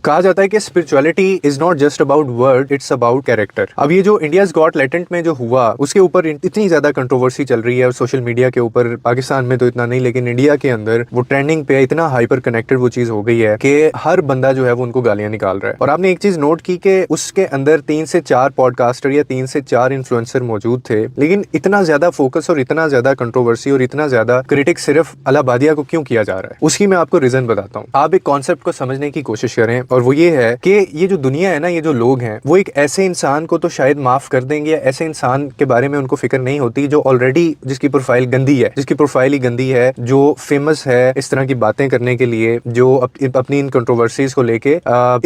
कहा जाता है कि spirituality is not just about word, it's about character. अब ये जो इंडियाज गॉट टैलेंट में जो हुआ उसके ऊपर इतनी ज्यादा कंट्रोवर्सी चल रही है और सोशल मीडिया के ऊपर, पाकिस्तान में तो इतना नहीं लेकिन इंडिया के अंदर वो ट्रेंडिंग पे इतना हाइपर कनेक्टेड वो चीज हो गई है कि हर बंदा जो है वो उनको गालियां निकाल रहा है। और आपने एक चीज नोट की कि उसके अंदर 3 से 4 पॉडकास्टर या 3 से 4 इन्फ्लुएंसर मौजूद थे, लेकिन इतना ज्यादा फोकस और इतना ज्यादा कंट्रोवर्सी और इतना ज्यादा क्रिटिक सिर्फ अलाहाबादिया को क्यों किया जा रहा है, उसकी मैं आपको रीजन बताता हूँ। आप एक कॉन्सेप्ट को समझने की कोशिश करें और वो ये है कि ये जो दुनिया है ना, ये जो लोग हैं वो एक ऐसे इंसान को तो शायद माफ कर देंगे, ऐसे इंसान के बारे में उनको फिक्र नहीं होती जो ऑलरेडी जिसकी प्रोफाइल गंदी है, जिसकी प्रोफाइल ही गंदी है, जो फेमस है इस तरह की बातें करने के लिए, जो अपनी इन कंट्रोवर्सीज को लेके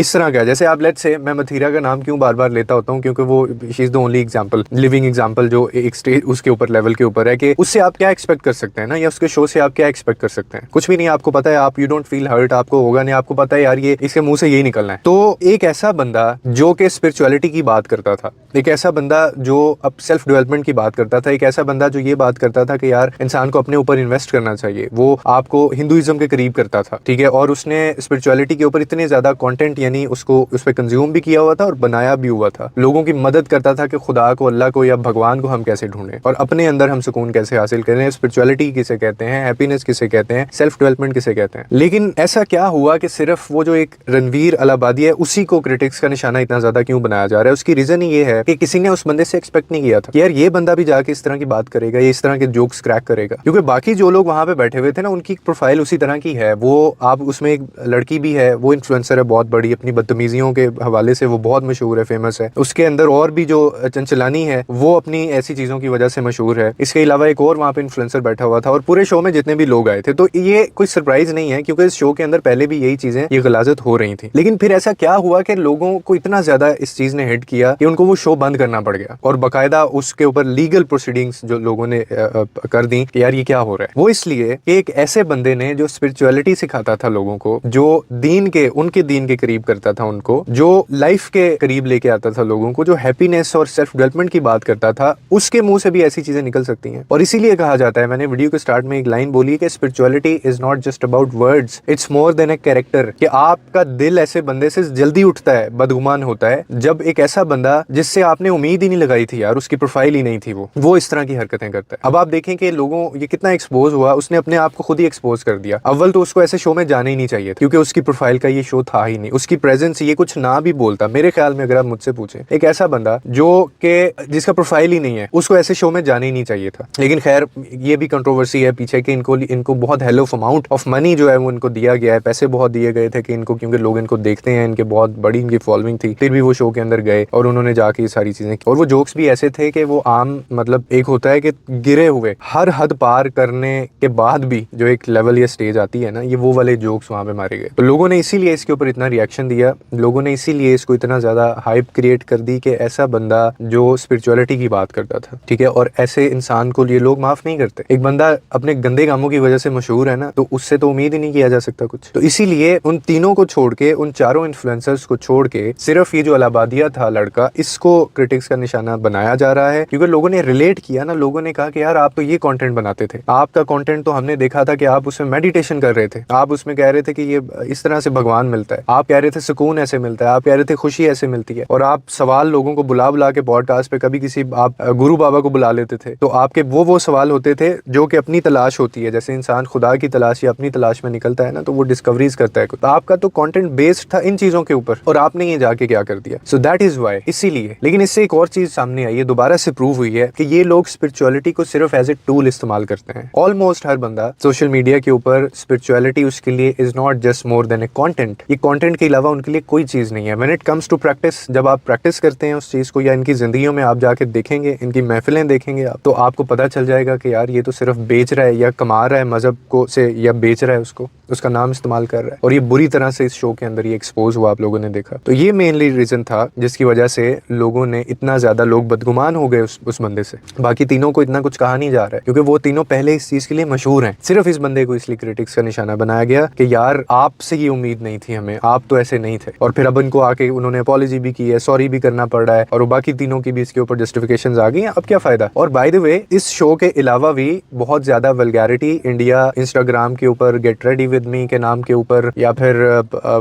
इस तरह का। जैसे आप लेट्स से, मैं मथीरा का नाम क्यों बार बार लेता होता हूँ, क्योंकि वो she is the only example, living example जो एक स्टेज उसके ऊपर लेवल के ऊपर है कि उससे आप क्या एक्सपेक्ट कर सकते हैं ना, या उसके शो से आप क्या एक्सपेक्ट कर सकते हैं। कुछ भी नहीं, आपको पता है, आप यू डोंट फील हर्ट, आपको होगा नहीं, आपको पता है यार ये इसके मुंह से यही निकलना है। तो एक ऐसा बंदा जो कि स्पिरिचुअलिटी की बात करता था, एक ऐसा बंदा जो अब सेल्फ डेवलपमेंट की बात करता था, एक ऐसा बंदा जो ये बात करता था कि यार इंसान को अपने ऊपर इन्वेस्ट करना चाहिए, वो आपको हिंदुइज्म के करीब करता था, ठीक है, और उसने स्पिरिचुअलिटी के ऊपर इतने ज्यादा कंटेंट यानी उसको उस पर कंज्यूम भी किया हुआ था और बनाया भी हुआ था, लोगों की मदद करता था कि खुदा को, अल्लाह को या भगवान को हम कैसे ढूंढें और अपने अंदर हम सुकून कैसे हासिल करें, स्पिरिचुअलिटी किसे कहते हैं, हैप्पीनेस किसे कहते हैं, सेल्फ डेवलपमेंट किसे कहते हैं। लेकिन ऐसा क्या हुआ कि सिर्फ वो जो एक रणवीर अलाहाबादी है उसी को क्रिटिक्स का निशाना इतना ज्यादा क्यों बनाया जा रहा है। उसकी रीजन ही ये है कि किसी ने उस बंदे से एक्सपेक्ट नहीं किया था कि यार ये बंदा भी जाके इस तरह की बात करेगा, ये इस तरह के जोक्स क्रैक करेगा, क्योंकि बाकी जो लोग वहां पे बैठे हुए थे ना उनकी प्रोफाइल उसी तरह की है। वो आप उसमें एक लड़की भी है, वो इन्फ्लुएंसर है बहुत बड़ी, अपनी बदतमीजियों के हवाले से वो बहुत मशहूर है, फेमस है। उसके अंदर और भी जो चंचलानी है वो अपनी ऐसी चीजों की वजह से मशहूर है। इसके अलावा एक और वहां पे इन्फ्लुएंसर बैठा हुआ था और पूरे शो में जितने भी लोग आए थे, तो ये कोई सरप्राइज नहीं है क्योंकि इस शो के अंदर पहले भी यही चीजें, ये गलाजत हो रही थी। लेकिन फिर ऐसा क्या हुआ कि लोगों को इतना ज्यादा इस चीज ने हिट किया कि उनको वो शो बंद करना पड़ गया और बाकायदा उसके ऊपर लीगल प्रोसीडिंग्स जो लोगों ने कर दी कि यार ये क्या हो रहा है। वो इसलिए कि एक ऐसे बंदे ने जो स्पिरिचुअलिटी सिखाता था लोगों को, जो दीन के, उनके दीन के करीब करता था उनको, जो लाइफ के करीब लेके आता था लोगों को, जो हैप्पीनेस और सेल्फ डेवलपमेंट की बात करता था, उसके मुंह से भी ऐसी चीजें निकल सकती हैं। और इसीलिए कहा जाता है, मैंने वीडियो के स्टार्ट में एक लाइन बोली कि spirituality is not just about words, it's more than a character. कि आपका दिल ऐसे बंदे से जल्दी उठता है, बदगुमान होता है, जब एक ऐसा बंदा जिससे आपने उम्मीद ही नहीं लगाई थी यार, उसकी प्रोफाइल ही नहीं थी, वो इस तरह की हरकतें करता है। अब आप देखें कि लोगों ये कितना एक्सपोज हुआ, उसने अपने आप को खुद ही एक्सपोज कर दिया। अव्वल तो उसको ऐसे शो में जाना ही नहीं चाहिए था क्योंकि उसकी प्रोफाइल का ये शो था ही नहीं, उसकी प्रेजेंस ये कुछ ना भी बोलता मेरे ख्याल में। अगर आप मुझसे पूछें, एक ऐसा बंदा जो कि जिसका प्रोफाइल ही नहीं है, उसको ऐसे शो में जाना ही नहीं चाहिए था। लेकिन खैर ये भी कंट्रोवर्सी है पीछे कि इनको बहुत hell of amount of money जो है वो इनको दिया गया है, पैसे बहुत दिए गए थे कि इनको, क्योंकि लोग इनको देखते हैं, इनके बहुत बड़ी इनकी फॉलोइंग थी, फिर भी वो शो के अंदर गए और उन्होंने जाके ये सारी चीजें की। और वो जोक्स भी ऐसे थे कि वो आम, मतलब एक होता है कि गिरे हुए, हर हद पार करने के बाद भी जो एक लेवल या स्टेज आती है ना, ये वो वाले जोक्स वहां पे मारे गए। तो लोगों ने इसीलिए इसके ऊपर इतना रिएक्शन दिया, लोगों ने इसीलिए इसको इतना ज्यादा हाइप क्रिएट कर दी कि ऐसा बंदा जो स्पिरिचुअलिटी की बात करता था, ठीक है, और ऐसे इंसान को ये लोग माफ नहीं करते। एक बंदा अपने गंदे कामों की वजह से मशहूर है ना, तो उससे तो उम्मीद ही नहीं किया जा सकता कुछ। तो इसीलिए उन तीनों को छोड़ के, उन चारों इन्फ्लुएंसर्स को छोड़ के, सिर्फ ये जो अलाहाबादिया था लड़का, इसको क्रिटिक्स का निशाना बनाया जा रहा है क्योंकि लोगों ने रिलेट किया ना। लोगों ने कहा कि यार आप तो ये कंटेंट बनाते थे, आपका कंटेंट तो हमने देखा था कि आप उसमें मेडिटेशन कर रहे थे, आप उसमें कह रहे थे कि ये इस तरह से भगवान मिलता है, आप कह रहे थे सुकून ऐसे मिलता है, आप कह रहे थे खुशी ऐसे मिलती है, और आप सवाल लोगों को बुला बुला के पॉडकास्ट पे, कभी किसी आप गुरु बाबा को बुला लेते थे, तो आपके वो सवाल होते थे जो कि अपनी तलाश होती है, जैसे इंसान खुदा की तलाश या अपनी तलाश में निकलता है ना, तो वो डिस्कवरीज करता है। तो आपका तो कंटेंट बेस्ड था इन चीजों के ऊपर और आपने ये जाके क्या कर दिया। सो दैट इज व्हाई, इसीलिए। लेकिन इससे एक और चीज सामने आई है, दोबारा से प्रूव हुई है कि ये लोग स्पिरिचुअलिटी को सिर्फ एज ए टूल इस्तेमाल करते हैं। ऑलमोस्ट हर बंदा सोशल मीडिया के ऊपर स्पिरिचुअलिटी उसके लिए is not just more than a content. ये कंटेंट के अलावा उनके लिए कोई चीज नहीं है। When it comes to practice, जब आप प्रैक्टिस करते हैं उस चीज को, या इनकी जिंदगियों में आप जाके देखेंगे, इनकी महफिलें देखेंगे आप, तो आपको पता चल जाएगा कि यार ये तो सिर्फ बेच रहा है या कमा रहा है मजहब को से, या बेच रहा है उसको, उसका नाम इस्तेमाल कर रहा है। और ये बुरी तरह से इस शो के अंदर ये एक्सपोज हुआ, आप लोगों ने देखा। तो ये मेनली रीजन था जिसकी वजह से लोगों ने, इतना ज्यादा लोग बदगुमान हो गए उस बंदे से। बाकी तीनों को इतना कुछ कहा नहीं जा रहा है क्योंकि वो तीनों पहले इस चीज के लिए मशहूर हैं। सिर्फ इस बंदे को इसलिए क्रिटिक्स का निशाना बनाया गया कि यार आपसे ये उम्मीद नहीं थी हमें, आप तो ऐसे नहीं थे। और फिर अब इनको आके उन्होंने अपॉलॉजी भी की है, सॉरी भी करना पड़ रहा है, और बाकी तीनों की भी इसके ऊपर जस्टिफिकेशंस आ गई हैं। अब क्या फायदा। और बाय द वे, इस शो के अलावा भी बहुत ज्यादा वल्गैरिटी इंडिया इंस्टाग्राम के ऊपर गेट रेडी विद मी के नाम के ऊपर, या फिर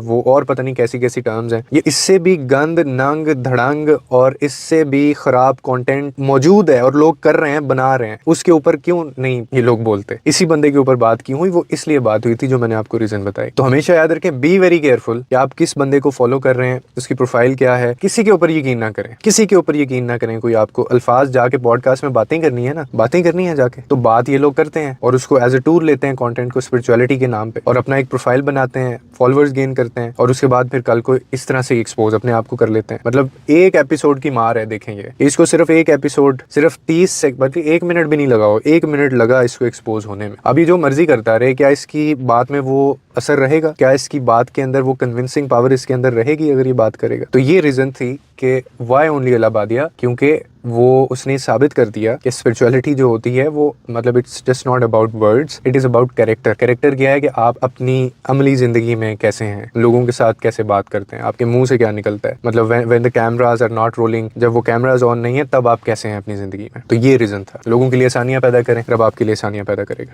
वो और पता नहीं कैसी कैसी टर्म्स हैं, ये इससे भी गंद नंग धड़ंग और इससे भी खराब कंटेंट मौजूद है और लोग कर रहे हैं, बना रहे हैं, उसके ऊपर क्यों नहीं ये लोग बोलते? इसी बंदे के ऊपर बात क्यों हुई? वो इसलिए बात हुई थी जो मैंने आपको रीजन बताई। तो हमेशा याद रखें, बी वेरी केयरफुल कि आप किस बंदे को फॉलो कर रहे हैं, उसकी प्रोफाइल क्या है। किसी के ऊपर यकीन ना करें, किसी के ऊपर यकीन ना करें। कोई आपको अल्फाज जाके पॉडकास्ट में बातें करनी है ना, बातें करनी है जाके, तो बात ये लोग करते हैं और उसको एज ए टूल लेते हैं कंटेंट को स्पिरिचुअलिटी के नाम पे, और अपना एक प्रोफाइल बनाते हैं, फॉलोअर्स गेन करते हैं, और उसके बाद फिर कल को इस तरह से एक्सपोज अपने आप को कर लेते हैं। मतलब एक एपिसोड की मार है, देखेंगे इसको, सिर्फ एक एपिसोड, सिर्फ 30 सेकंड, बल्कि 1 मिनट भी नहीं लगा हो, 1 मिनट लगा इसको एक्सपोज होने में। अभी जो मर्जी करता रहे, क्या इसकी बात में वो असर रहेगा? क्या इसकी बात के अंदर वो कन्विंसिंग पावर इसके अंदर रहेगी अगर ये बात करेगा? तो ये रीजन थी कि वाई ओनली अलाहाबादिया, क्योंकि वो उसने साबित कर दिया कि स्पिरिचुअलिटी जो होती है वो मतलब it's just not about words, it is about character. Character क्या है कि आप अपनी अमली ज़िंदगी में कैसे हैं, लोगों के साथ कैसे बात करते हैं, आपके मुंह से क्या निकलता है, मतलब when the cameras are not rolling, जब वो कैमराज ऑन नहीं है तब आप कैसे हैं अपनी ज़िंदगी में। तो ये रीज़न था, लोगों के लिए आसानियाँ पैदा करें, रब आपके लिए आसानियाँ पैदा करेगा।